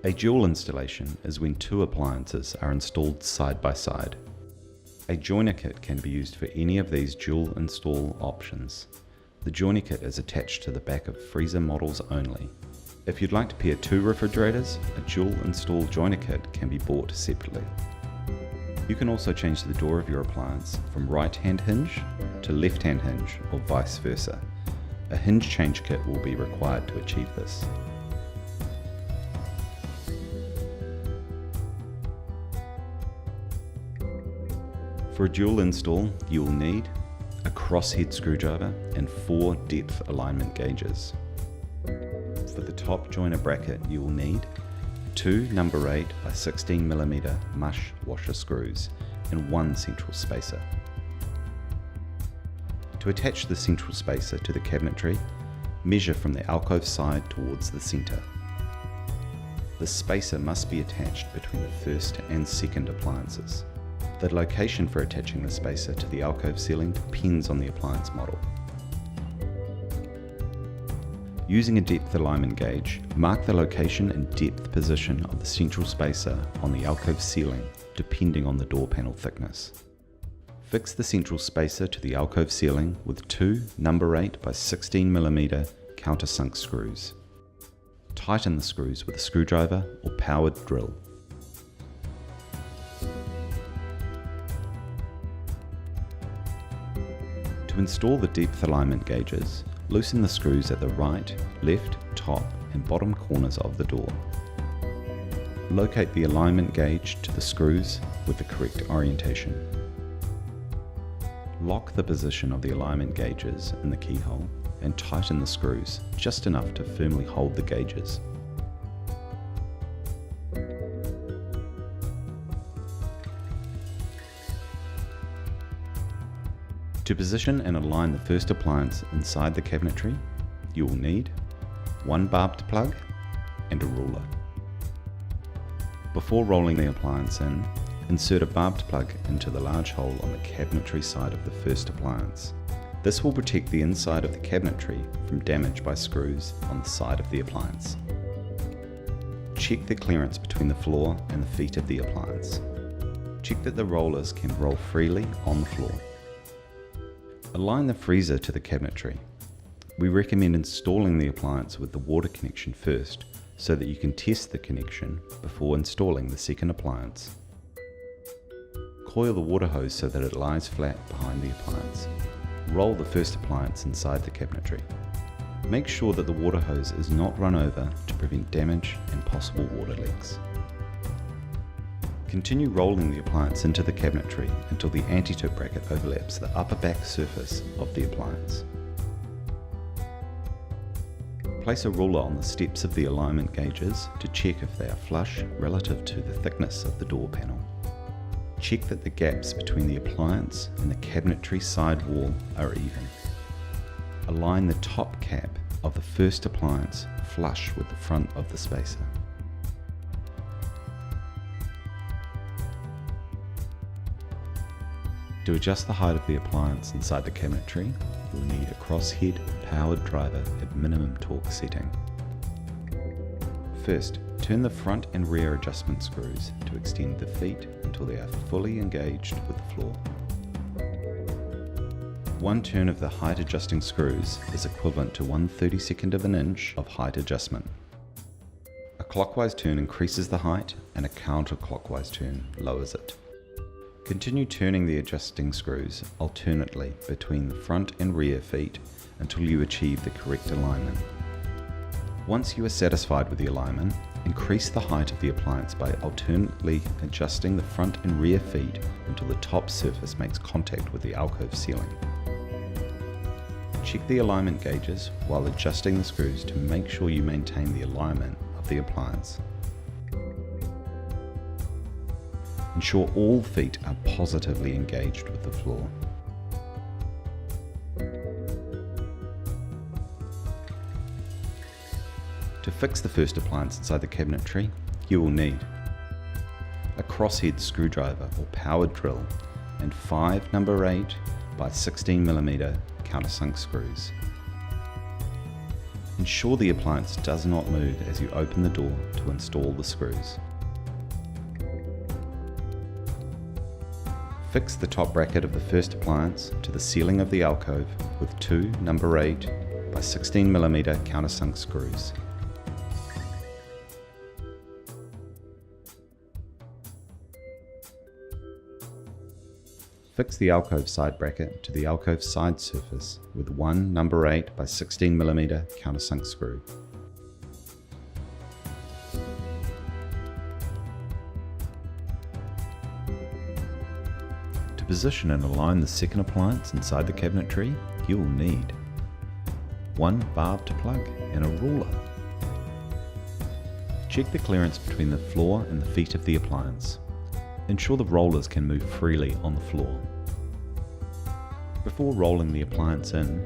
A dual installation is when two appliances are installed side by side. A joiner kit can be used for any of these dual install options. The joiner kit is attached to the back of freezer models only. If you'd like to pair two refrigerators, a dual install joiner kit can be bought separately. You can also change the door of your appliance from right-hand hinge to left-hand hinge or vice versa. A hinge change kit will be required to achieve this. For a dual install, you will need a crosshead screwdriver and 4 depth alignment gauges. For the top joiner bracket, you will need 2 number 8 by 16mm mush washer screws and 1 central spacer. To attach the central spacer to the cabinetry, measure from the alcove side towards the centre. The spacer must be attached between the first and second appliances. The location for attaching the spacer to the alcove ceiling depends on the appliance model. Using a depth alignment gauge, mark the location and depth position of the central spacer on the alcove ceiling depending on the door panel thickness. Fix the central spacer to the alcove ceiling with 2 number 8 by 16mm countersunk screws. Tighten the screws with a screwdriver or powered drill. To install the depth alignment gauges, loosen the screws at the right, left, top and bottom corners of the door. Locate the alignment gauge to the screws with the correct orientation. Lock the position of the alignment gauges in the keyhole and tighten the screws just enough to firmly hold the gauges. To position and align the first appliance inside the cabinetry, you will need 1 barbed plug and a ruler. Before rolling the appliance in, insert a barbed plug into the large hole on the cabinetry side of the first appliance. This will protect the inside of the cabinetry from damage by screws on the side of the appliance. Check the clearance between the floor and the feet of the appliance. Check that the rollers can roll freely on the floor. Align the freezer to the cabinetry. We recommend installing the appliance with the water connection first so that you can test the connection before installing the second appliance. Coil the water hose so that it lies flat behind the appliance. Roll the first appliance inside the cabinetry. Make sure that the water hose is not run over to prevent damage and possible water leaks. Continue rolling the appliance into the cabinetry until the anti-tip bracket overlaps the upper back surface of the appliance. Place a ruler on the steps of the alignment gauges to check if they are flush relative to the thickness of the door panel. Check that the gaps between the appliance and the cabinetry side wall are even. Align the top cap of the first appliance flush with the front of the spacer. To adjust the height of the appliance inside the cabinetry, you'll need a crosshead powered driver at minimum torque setting. First, turn the front and rear adjustment screws to extend the feet until they are fully engaged with the floor. One turn of the height adjusting screws is equivalent to 1/32 of an inch of height adjustment. A clockwise turn increases the height and a counterclockwise turn lowers it. Continue turning the adjusting screws alternately between the front and rear feet until you achieve the correct alignment. Once you are satisfied with the alignment, increase the height of the appliance by alternately adjusting the front and rear feet until the top surface makes contact with the alcove ceiling. Check the alignment gauges while adjusting the screws to make sure you maintain the alignment of the appliance. Ensure all feet are positively engaged with the floor. To fix the first appliance inside the cabinetry, you will need a crosshead screwdriver or powered drill and 5 number 8 by 16mm countersunk screws. Ensure the appliance does not move as you open the door to install the screws. Fix the top bracket of the first appliance to the ceiling of the alcove with two number 8 by 16mm countersunk screws. Fix the alcove side bracket to the alcove side surface with one number 8 by 16mm countersunk screw. To position and align the second appliance inside the cabinetry, you will need one barbed plug and a ruler. Check the clearance between the floor and the feet of the appliance. Ensure the rollers can move freely on the floor. Before rolling the appliance in,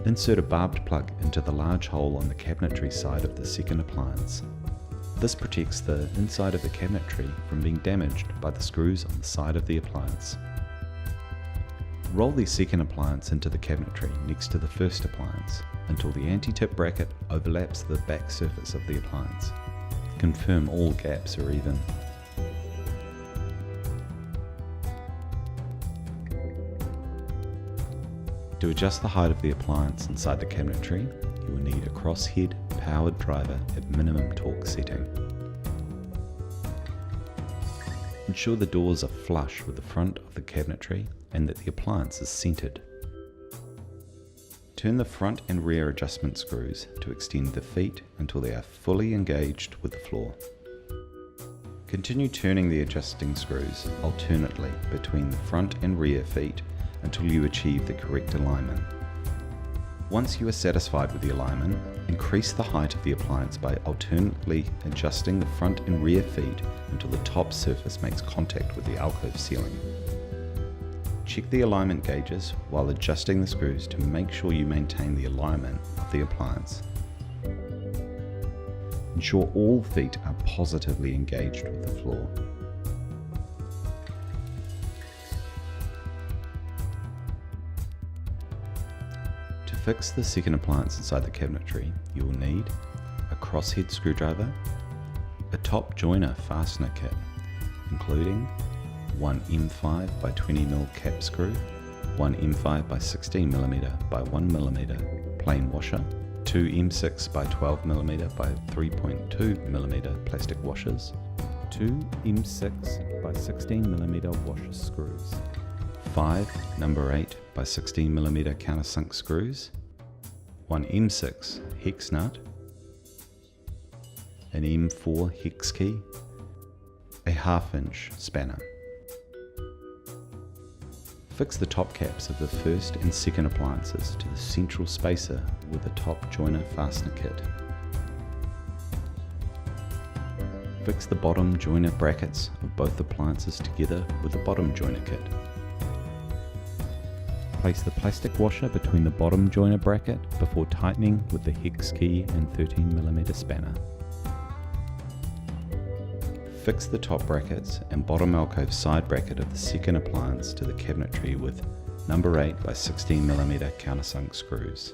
insert a barbed plug into the large hole on the cabinetry side of the second appliance. This protects the inside of the cabinetry from being damaged by the screws on the side of the appliance. Roll the second appliance into the cabinetry next to the first appliance until the anti-tip bracket overlaps the back surface of the appliance. Confirm all gaps are even. To adjust the height of the appliance inside the cabinetry, you will need a crosshead powered driver at minimum torque setting. Ensure the doors are flush with the front of the cabinetry and that the appliance is centered. Turn the front and rear adjustment screws to extend the feet until they are fully engaged with the floor. Continue turning the adjusting screws alternately between the front and rear feet until you achieve the correct alignment. Once you are satisfied with the alignment, increase the height of the appliance by alternately adjusting the front and rear feet until the top surface makes contact with the alcove ceiling. Check the alignment gauges while adjusting the screws to make sure you maintain the alignment of the appliance. Ensure all feet are positively engaged with the floor. To fix the second appliance inside the cabinetry, you will need a crosshead screwdriver, a top joiner fastener kit, including one M5 by 20mm cap screw, one M5 by 16mm by 1mm plain washer, two M6 by 12mm by 3.2mm plastic washers, two M6 by 16mm washer screws, 5 number 8 by 16mm countersunk screws, one M6 hex nut, an M4 hex key, a 1/2 inch spanner. Fix the top caps of the first and second appliances to the central spacer with a top joiner fastener kit. Fix the bottom joiner brackets of both appliances together with the bottom joiner kit. Place the plastic washer between the bottom joiner bracket before tightening with the hex key and 13mm spanner. Fix the top brackets and bottom alcove side bracket of the second appliance to the cabinetry with number 8 by 16mm countersunk screws.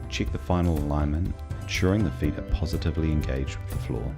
Check the final alignment, ensuring the feet are positively engaged with the floor.